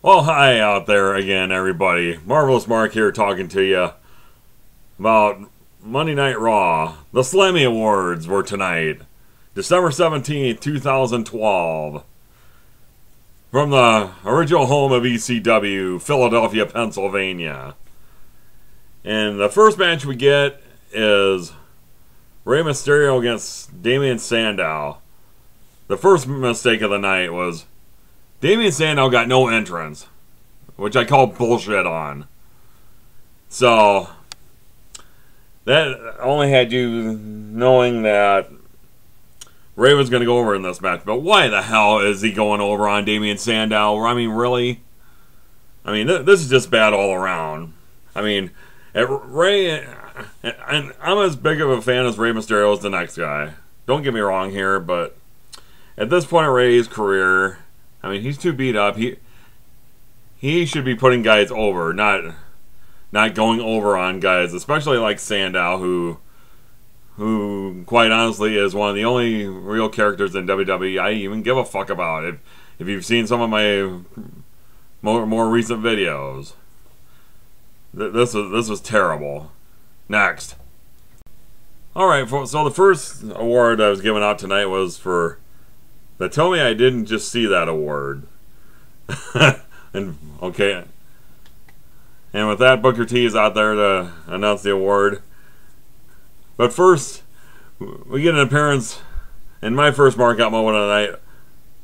Well, hi out there again, everybody. Marvelous Mark here talking to you about Monday Night Raw. The Slammy Awards were tonight, December 17th, 2012. From the original home of ECW, Philadelphia, Pennsylvania. And the first match we get is Rey Mysterio against Damien Sandow. The first mistake of the night was Damien Sandow got no entrance, which I call bullshit on. So, that only had you knowing that Rey was going to go over in this match. But why the hell is he going over on Damien Sandow? I mean, really? I mean, this is just bad all around. I mean, Rey, and I'm as big of a fan as Rey Mysterio as the next guy. Don't get me wrong here, but at this point in Rey's career, I mean, he's too beat up. He should be putting guys over, not going over on guys, especially like Sandow, who quite honestly is one of the only real characters in WWE I even give a fuck about. If you've seen some of my more recent videos, this was terrible. Next. Alright, so the first award I was giving out tonight was for the Tell Me I Didn't Just See That award. And okay. And with that, Booker T is out there to announce the award. But first, we get an appearance, and my first mark-out moment of the night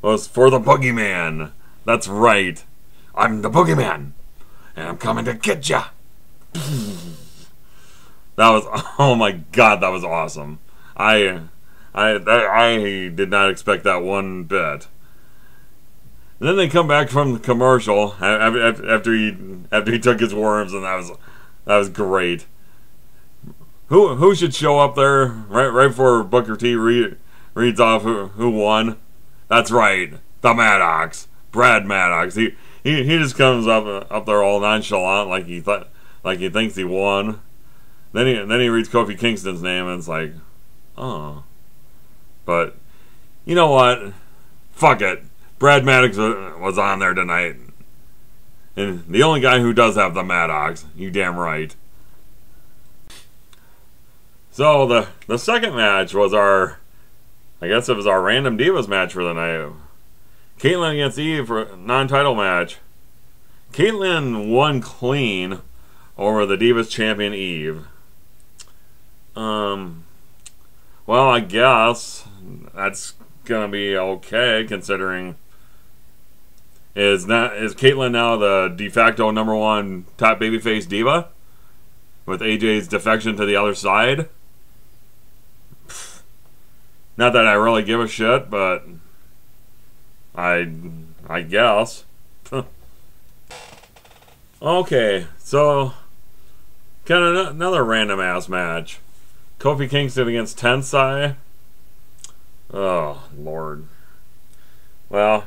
was for the Boogeyman. That's right. I'm the Boogeyman, and I'm coming to get ya. That was, oh my god, that was awesome. I did not expect that one bit. And then they come back from the commercial after he took his worms, and that was great. Who should show up there right before Booker T reads off who won? That's right, the Maddox, Brad Maddox. He just comes up there all nonchalant like he thinks he won. Then he reads Kofi Kingston's name, and it's like, oh. But you know what? Fuck it. Brad Maddox was on there tonight, and the only guy who does have the Maddox. You damn right. So the second match was our Random Divas match for the night. Caitlyn against Eve for a non-title match. Caitlyn won clean over the Divas champion Eve. Well, I guess that's gonna be okay, considering is Caitlyn now the de facto #1 top babyface diva with AJ's defection to the other side? Not that I really give a shit, but I guess. Okay, so kind of another random ass match. Kofi Kingston against Tensai. Oh, Lord. Well,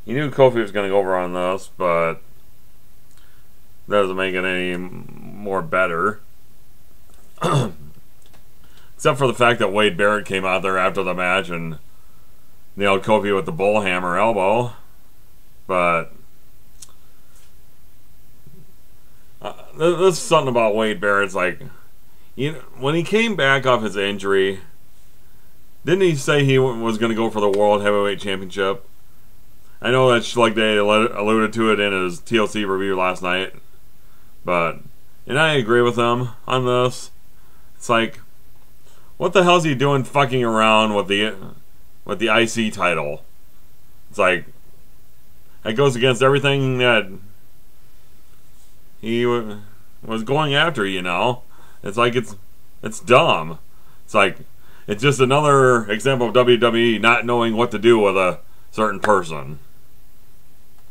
you knew Kofi was going to go over on this, but that doesn't make it any more better. Except for the fact that Wade Barrett came out there after the match and nailed Kofi with the bullhammer elbow. But this is something about Wade Barrett. It's like, you know, when he came back off his injury, didn't he say he was going to go for the World Heavyweight Championship? I know that Schlegdaddy alluded to it in his TLC review last night, and I agree with him on this. It's like, what the hell is he doing fucking around with the IC title? It's like, that goes against everything that he was going after, you know? It's like, it's dumb. It's like, it's just another example of WWE not knowing what to do with a certain person.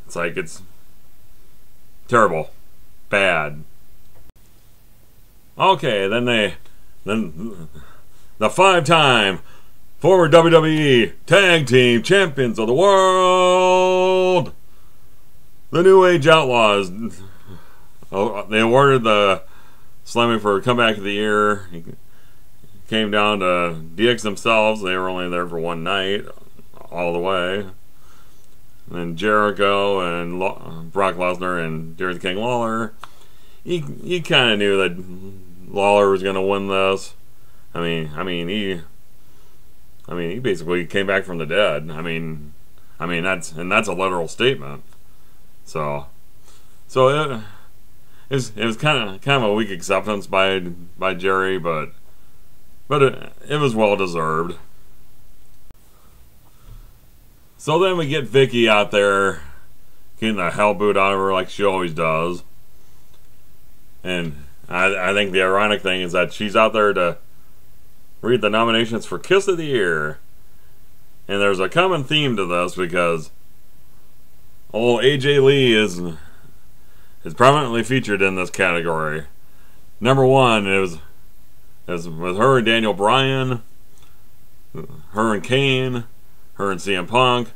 It's like, it's terrible. Bad. Okay, then the 5-time former WWE Tag Team Champions of the World, the New Age Outlaws. They awarded the Slammy for Comeback of the Year. It came down to DX themselves. They were only there for one night, all the way. and Jericho and Brock Lesnar and Jerry the King Lawler, you kind of knew that Lawler was going to win this. I mean, he basically came back from the dead. I mean that's a literal statement. So it was kind of a weak acceptance by Jerry, but it was well deserved. So then we get Vicky out there getting the hell boot out of her like she always does. And I think the ironic thing is that she's out there to read the nominations for Kiss of the Year. And there's a common theme to this because old AJ Lee is prominently featured in this category. Number one is with her and Daniel Bryan, her and Kane, her and CM Punk,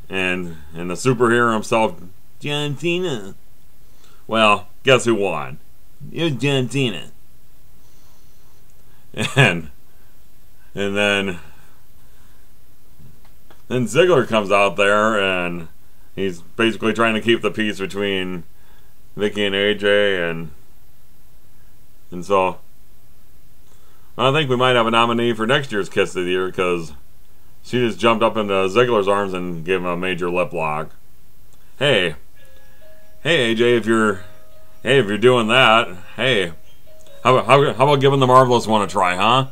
and the superhero himself, John Cena. Well, guess who won? It was John Cena. And then Ziggler comes out there and he's basically trying to keep the peace between Vicky and AJ, and so I think we might have a nominee for next year's Kiss of the Year because she just jumped up into Ziggler's arms and gave him a major lip lock. Hey AJ, if you're doing that, hey, how about giving the Marvelous one a try, huh?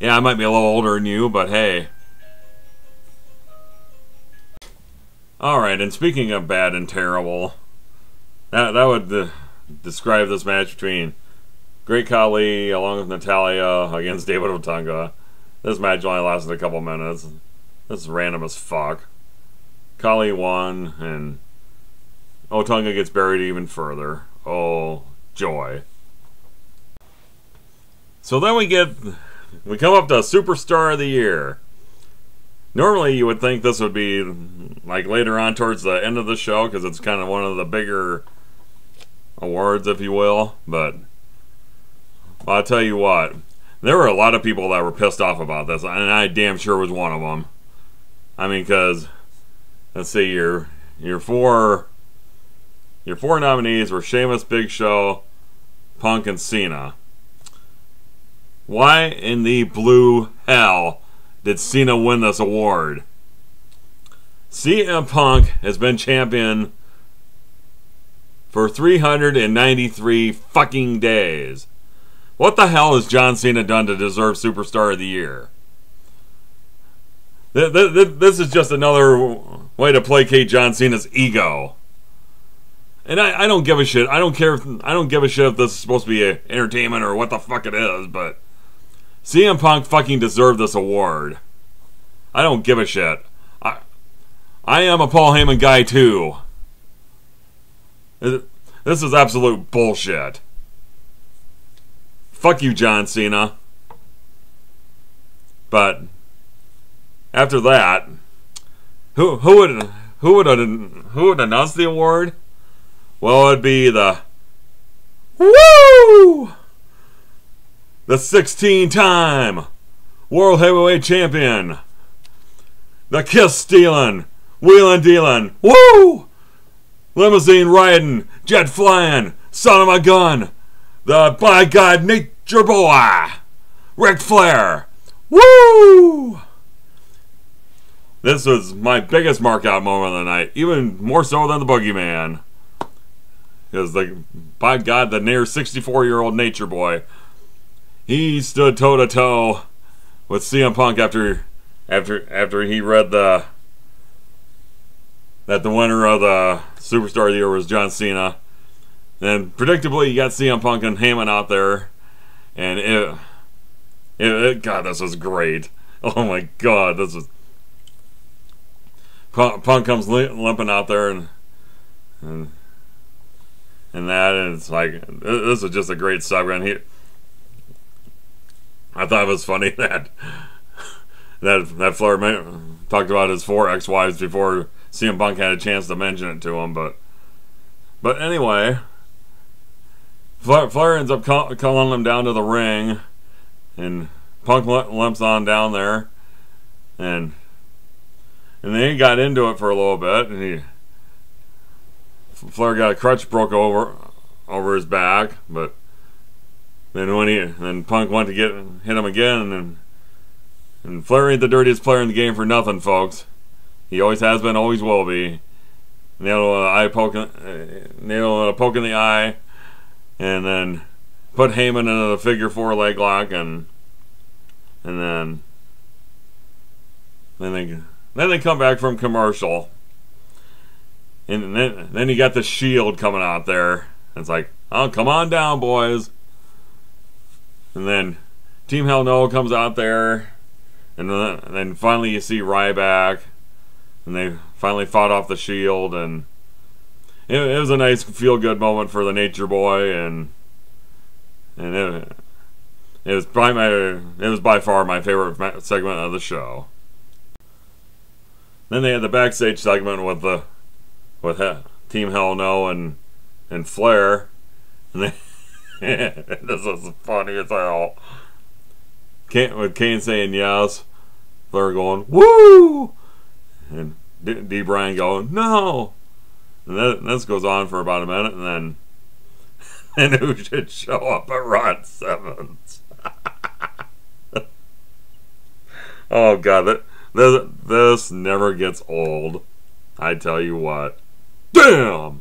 Yeah, I might be a little older than you, but hey. Alright, and speaking of bad and terrible, that would describe this match between Great Khali along with Natalya against David Otunga. This match only lasted a couple minutes. This is random as fuck. Khali won, and Otunga gets buried even further. Oh, joy. So then we come up to Superstar of the Year. Normally you would think this would be like later on towards the end of the show because it's kind of one of the bigger awards, if you will, but I'll tell you what, there were a lot of people that were pissed off about this, and I damn sure was one of them. I mean, because let's see, your four nominees were Sheamus, Big Show, Punk, and Cena. Why in the blue hell did Cena win this award? CM Punk has been champion for 393 fucking days. What the hell has John Cena done to deserve Superstar of the Year? This is just another way to placate John Cena's ego. And I don't give a shit. I don't give a shit if this is supposed to be entertainment or what the fuck it is, but CM Punk fucking deserved this award. I don't give a shit. I am a Paul Heyman guy too. This is absolute bullshit. Fuck you, John Cena. But after that, who would announce the award? Well, it'd be the WHOOOO! The 16-time World Heavyweight Champion, the kiss-stealing, wheelin'-dealing, woo! Limousine-riding, jet-flying, son of a gun, the by God nature boy, Ric Flair, woo! This was my biggest mark-out moment of the night, even more so than the Boogeyman. Because, by God, the near 64-year-old nature boy, he stood toe-to-toe with CM Punk after he read that the winner of the Superstar of the Year was John Cena. And predictably, you got CM Punk and Heyman out there, and God, this was great. Oh my God, this was. Punk comes limping out there, and it's like, this was just a great segment. I thought it was funny that Flair talked about his 4 ex-wives before CM Punk had a chance to mention it to him, but anyway, Flair ends up calling him down to the ring, and Punk limps on down there, and And then he got into it for a little bit, and Flair got a crutch broke over his back, but then Punk went to hit him again, and Flair ain't the dirtiest player in the game for nothing, folks. He always has been, always will be. Nailed a poke in the eye, and then put Heyman into the figure 4 leg lock, and then they come back from commercial, and then you got the Shield coming out there. It's like, oh, come on down, boys. And then Team Hell No comes out there, and then finally you see Ryback, and they finally fought off the Shield, and it was a nice feel-good moment for the Nature Boy, and it was by far my favorite segment of the show. Then they had the backstage segment with Team Hell No and Flair, and this is funny as hell. With Kane saying yes, Flair going woo, and D. Bryan going no, and this goes on for about a minute, and then who should show up at Ron Simmons? Oh god, this never gets old. I tell you what. Damn!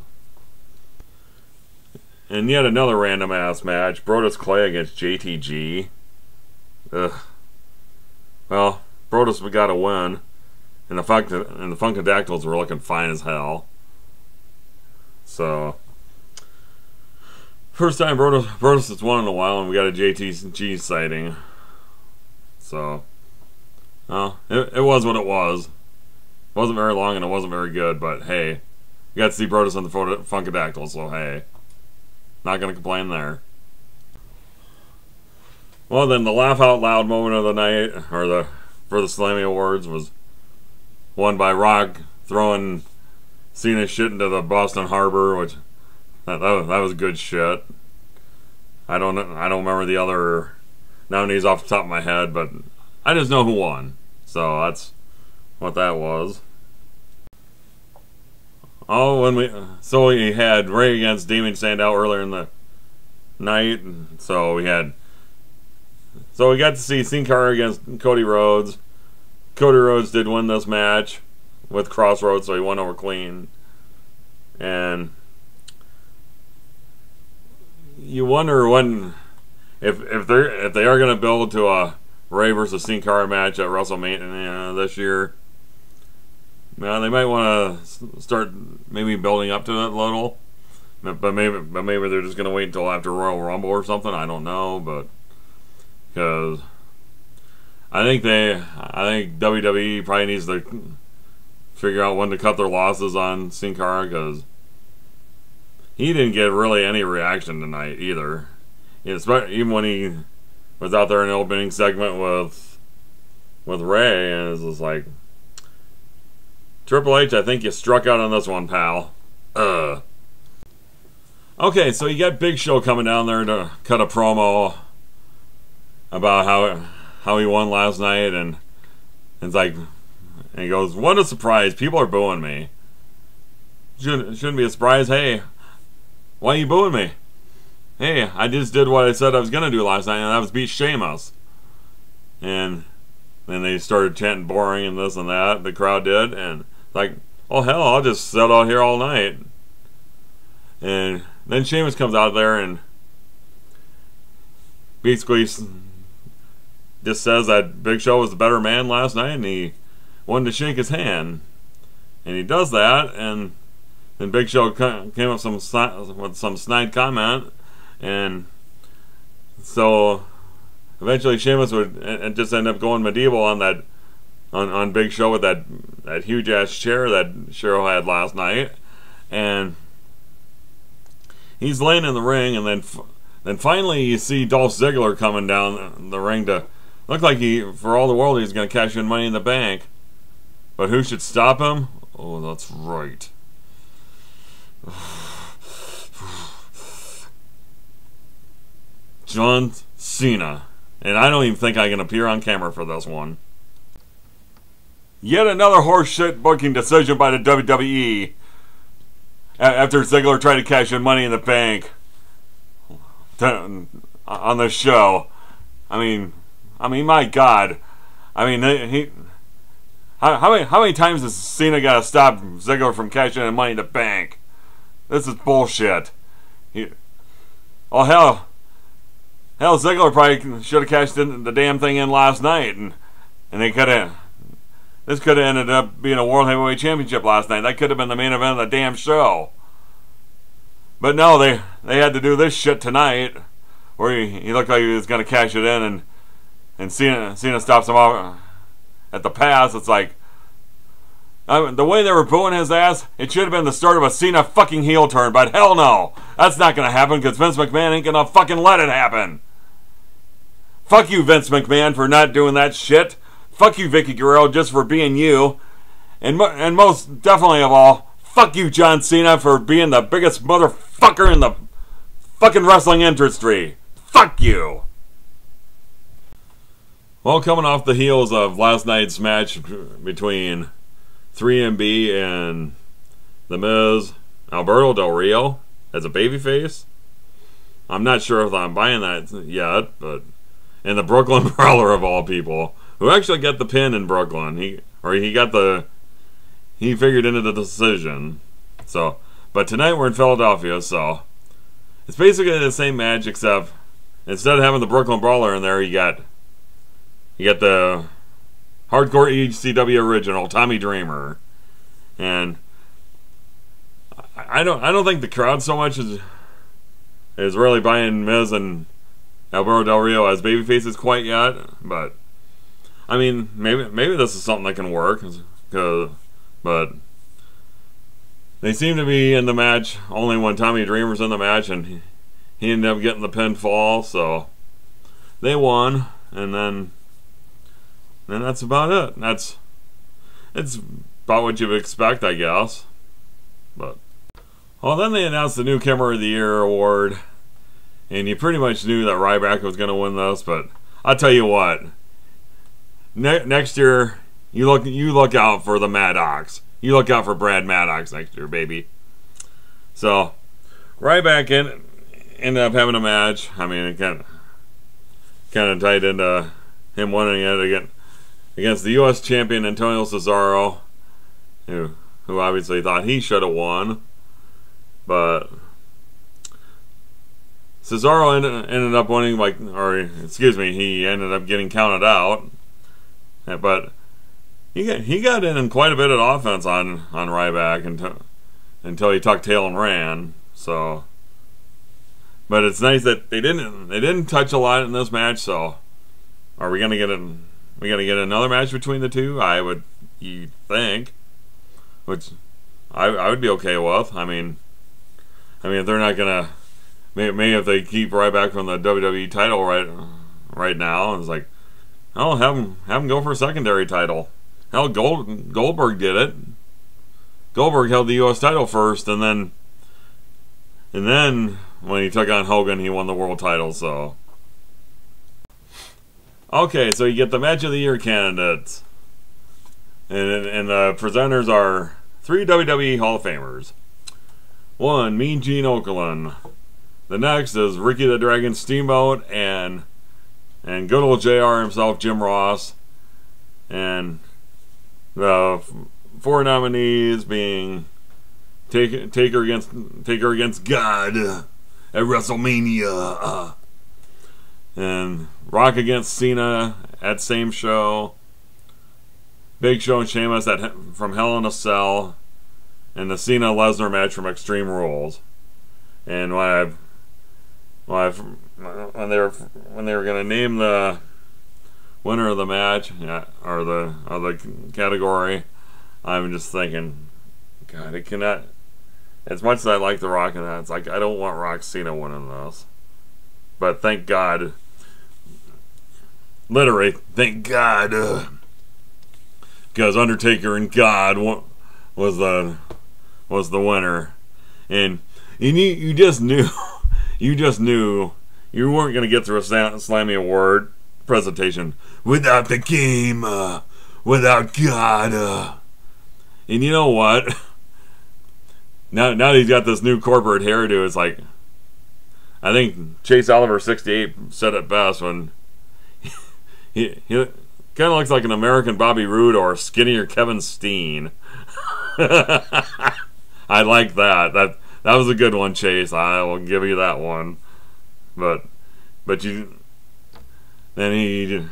And yet another random ass match. Brodus Clay against JTG. Ugh. Well, Brodus got a win. And the Funkadactyls were looking fine as hell. So, first time Brodus has won in a while, and we got a JTG sighting. So, well, it was what it was. It wasn't very long and it wasn't very good, but hey, you got to see Brodus on the Funkadactyl, so hey, not gonna complain there. Well, then the laugh out loud moment of the night, for the Slammy Awards, was won by Rock throwing Cena's shit into the Boston Harbor, which that was good shit. I don't remember the other nominees off the top of my head, but I just know who won. So that's what that was. Oh, so we had Ray against Damien Sandow earlier in the night, and so we got to see Sin Cara against Cody Rhodes. Cody Rhodes did win this match with Crossroads, so he won over clean. And you wonder if they are going to build to a Ray versus Sin Cara match at WrestleMania this year. Now they might want to start maybe building up to it a little, but maybe they're just going to wait until after Royal Rumble or something. I don't know, but because I think WWE probably needs to figure out when to cut their losses on Sin Cara, because he didn't get really any reaction tonight either. Even when he was out there in the opening segment with Ray, and it's just like, Triple H, I think you struck out on this one, pal. Okay, so you got Big Show coming down there to cut a promo about how he won last night, and it's like, and he goes, "What a surprise! People are booing me. Shouldn't be a surprise. Hey, why are you booing me? Hey, I just did what I said I was gonna do last night, and that was beat Sheamus." And then they started chanting boring and this and that. The crowd did, and like, oh hell, I'll just sit out here all night. And then Sheamus comes out there and basically just says that Big Show was the better man last night, and he wanted to shake his hand. And he does that, and then Big Show came up with some snide comment, and so eventually Sheamus would just end up going medieval on Big Show with that huge ass chair that Cheryl had last night, and he's laying in the ring, and then finally you see Dolph Ziggler coming down the ring to look like for all the world, he's going to cash in Money in the Bank. But who should stop him? Oh, that's right. John Cena. And I don't even think I can appear on camera for this one. Yet another horseshit booking decision by the WWE after Ziggler tried to cash in Money in the Bank on the show. I mean, my God. I mean, how many times has Cena got to stop Ziggler from cashing in Money in the Bank? This is bullshit. Oh hell, Ziggler probably should have cashed in the damn thing in last night, and they could have. This could have ended up being a World Heavyweight Championship last night. That could have been the main event of the damn show. But no, they had to do this shit tonight, where he looked like he was going to cash it in, and Cena stops him off at the pass. It's like, the way they were booing his ass, it should have been the start of a Cena fucking heel turn, but hell no. That's not going to happen, because Vince McMahon ain't going to fucking let it happen. Fuck you, Vince McMahon, for not doing that shit. Fuck you, Vicky Guerrero, just for being you. And most definitely of all, fuck you, John Cena, for being the biggest motherfucker in the fucking wrestling industry. Fuck you. Well, coming off the heels of last night's match between 3MB and The Miz, Alberto Del Rio as a babyface, I'm not sure if I'm buying that yet, but... And the Brooklyn Brawler of all people, who actually got the pin in Brooklyn. He figured into the decision. So, but tonight we're in Philadelphia, so it's basically the same match, except instead of having the Brooklyn Brawler in there, you got the hardcore ECW original Tommy Dreamer, and I don't think the crowd so much is really buying Miz and Alberto Del Rio as babyfaces quite yet, but I mean, maybe this is something that can work, but they seem to be in the match only when Tommy Dreamer's in the match, and he ended up getting the pinfall, so they won, and then that's about it. It's about what you would expect, I guess. But well, then they announced the Newcomer of the Year award. And you pretty much knew that Ryback was going to win this, but I'll tell you what. Next year, you look out for the Maddox. You look out for Brad Maddox next year, baby. So, Ryback ended up having a match. I mean, it kind of tied into him winning it against the U.S. champion Antonio Cesaro, who obviously thought he should have won, but Cesaro ended up winning, he ended up getting counted out. But he got in quite a bit of offense on Ryback until he tucked tail and ran. So, but it's nice that they didn't touch a lot in this match. So, are we gonna get another match between the two? You think, which I would be okay with. I mean, if they're not gonna. Maybe if they keep Ryback from the WWE title right now, it's like, oh, have him go for a secondary title. Hell, Goldberg did it. Goldberg held the U.S. title first, and then when he took on Hogan, he won the world title. So, okay, so you get the Match of the Year candidates, and the presenters are 3 WWE Hall of Famers. 1, Mean Gene Okerlund. The next is Ricky the Dragon Steamboat and good old JR himself, Jim Ross. And the 4 nominees being Taker against God at WrestleMania, and Rock against Cena at same show, Big Show and Sheamus from Hell in a Cell, and the Cena Lesnar match from Extreme Rules. And when they were gonna name the winner of the match, or the category, I'm just thinking, God, it cannot. As much as I like The Rock and that, it's like I don't want Rock Cena winning this. But thank God, literally, thank God, because Undertaker and God was the winner, and you just knew. You just knew you weren't going to get through a Slammy Award presentation without the game. without God. And you know what? Now that he's got this new corporate hairdo, it's like, I think Chase Oliver 68 said it best when he kind of looks like an American Bobby Roode or a skinnier Kevin Steen. I like that. That was a good one, Chase. I will give you that one. But you then he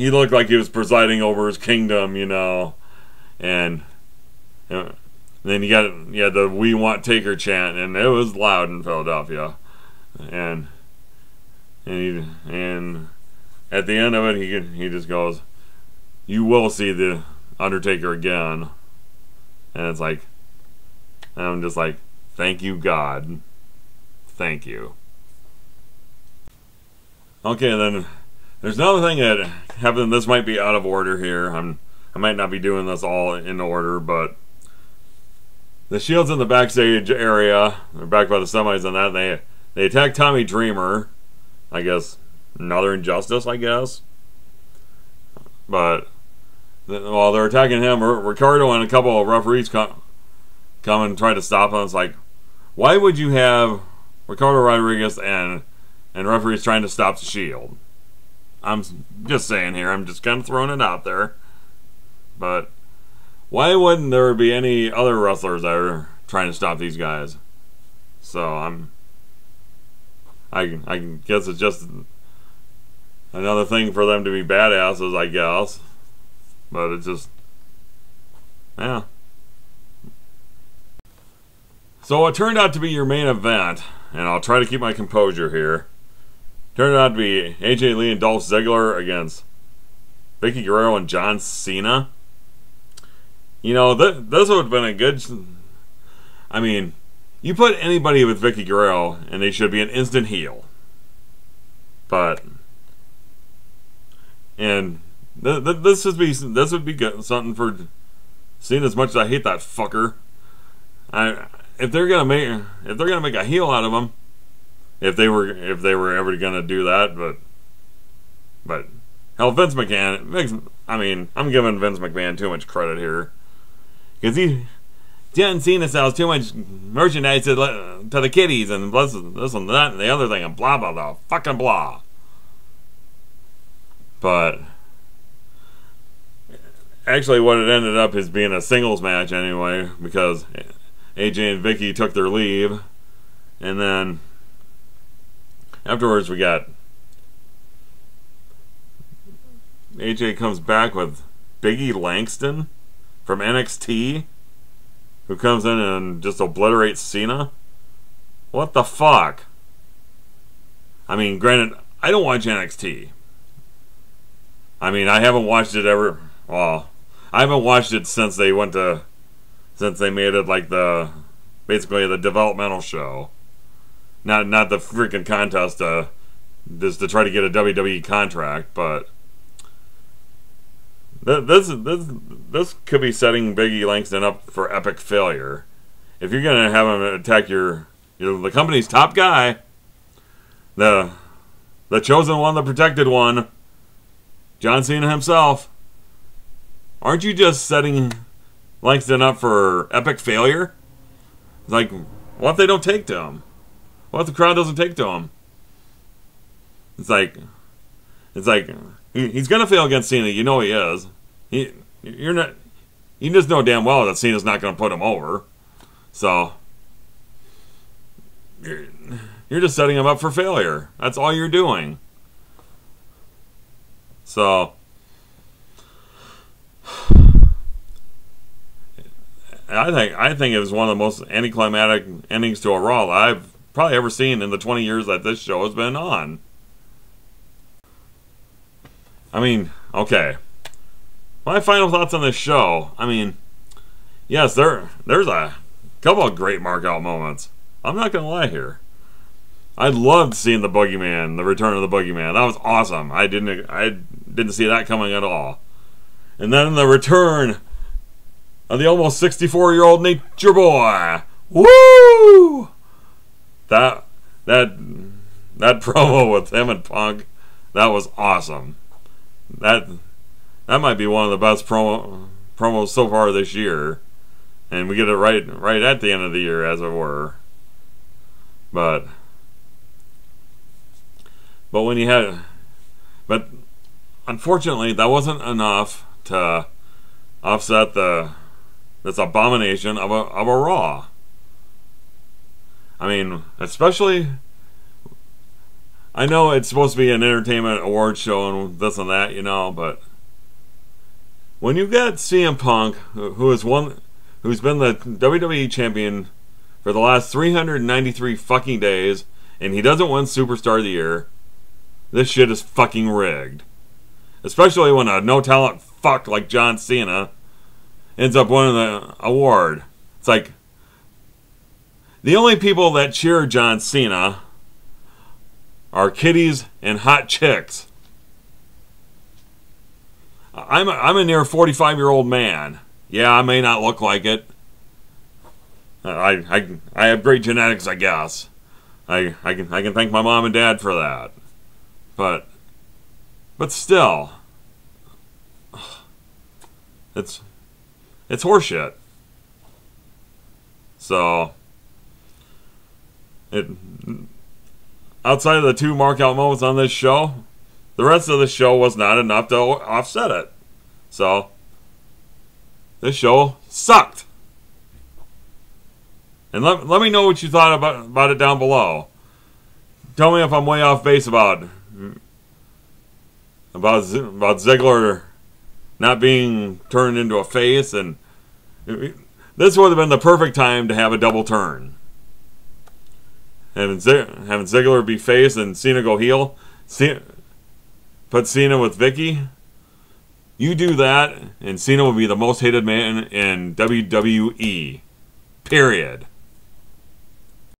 looked like he was presiding over his kingdom, you know, and then you had the "We Want Taker" chant, and it was loud in Philadelphia, and at the end of it, he just goes, "You will see the Undertaker again," and it's like, I'm just like, thank you, God, thank you. Okay, then there's another thing that happened. This might be out of order here. I might not be doing this all in order, but the Shield's in the backstage area. They're back by the semis and that. They attack Tommy Dreamer. I guess another injustice, I guess. But while they're attacking him, Ricardo and a couple of referees come and try to stop him. It's like, why would you have Ricardo Rodriguez and referees trying to stop the Shield? I'm just saying here. I'm just kind of throwing it out there. But why wouldn't there be any other wrestlers that are trying to stop these guys? So I guess it's just another thing for them to be badasses, I guess. But it's just, yeah. So it turned out to be your main event, and I'll try to keep my composure here. Turned out to be AJ Lee and Dolph Ziggler against Vicky Guerrero and John Cena. You know, this would have been a good... I mean, you put anybody with Vicky Guerrero, and they should be an instant heel. But... And this would be good, something for Cena. As much as I hate that fucker, if they're gonna make a heel out of him, if they were ever gonna do that, but hell, Vince McMahon. I mean, I'm giving Vince McMahon too much credit here, because John Cena sells too much merchandise to the kiddies and this and that and the other thing and blah blah blah fucking blah. But actually, what it ended up is being a singles match anyway, because AJ and Vicky took their leave, and then afterwards we got AJ comes back with Biggie Langston from NXT, who comes in and just obliterates Cena. What the fuck? I mean, granted, I don't watch NXT. I mean, I haven't watched it ever. Well, I haven't watched it since they made it like basically the developmental show, not the freaking contest just to try to get a WWE contract. But this could be setting Biggie Langston up for epic failure. If you're gonna have him attack the company's top guy, the chosen one, the protected one, John Cena himself, aren't you just setting Langston up for epic failure? It's like, what if they don't take to him? What if the crowd doesn't take to him? It's like he's gonna fail against Cena. You know he is. You just know damn well that Cena's not gonna put him over. So you're just setting him up for failure. That's all you're doing. So I think it was one of the most anticlimactic endings to a Raw that I've probably ever seen in the 20 years that this show has been on. I mean, okay. My final thoughts on this show. I mean, yes, there's a couple of great mark-out moments. I'm not gonna lie here. I loved seeing the Boogeyman, the return of the Boogeyman. That was awesome. I didn't see that coming at all. And then the return of the almost 64-year-old Nature Boy. Woo! That promo with him and Punk, that was awesome. That that might be one of the best promos so far this year, and we get it right at the end of the year, as it were. But when you had, but unfortunately, that wasn't enough to offset this abomination of a Raw. I mean, especially, I know it's supposed to be an entertainment awards show and this and that, you know, but when you get CM Punk, who's been the WWE champion for the last 393 fucking days, and he doesn't win Superstar of the Year, this shit is fucking rigged. Especially when a no-talent fuck like John Cena ends up winning the award. It's like, the only people that cheer John Cena are kiddies and hot chicks. I'm a near 45-year-old man. Yeah, I may not look like it. I have great genetics, I guess. I can thank my mom and dad for that. But still, it's horseshit. So outside of the two markout moments on this show, the rest of the show was not enough to offset it. So this show sucked. And let me know what you thought about it down below. Tell me if I'm way off base about Ziggler not being turned into a face, and this would have been the perfect time to have a double turn. Having Ziggler be face and Cena go heel, put Cena with Vicky. You do that, and Cena will be the most hated man in WWE. Period.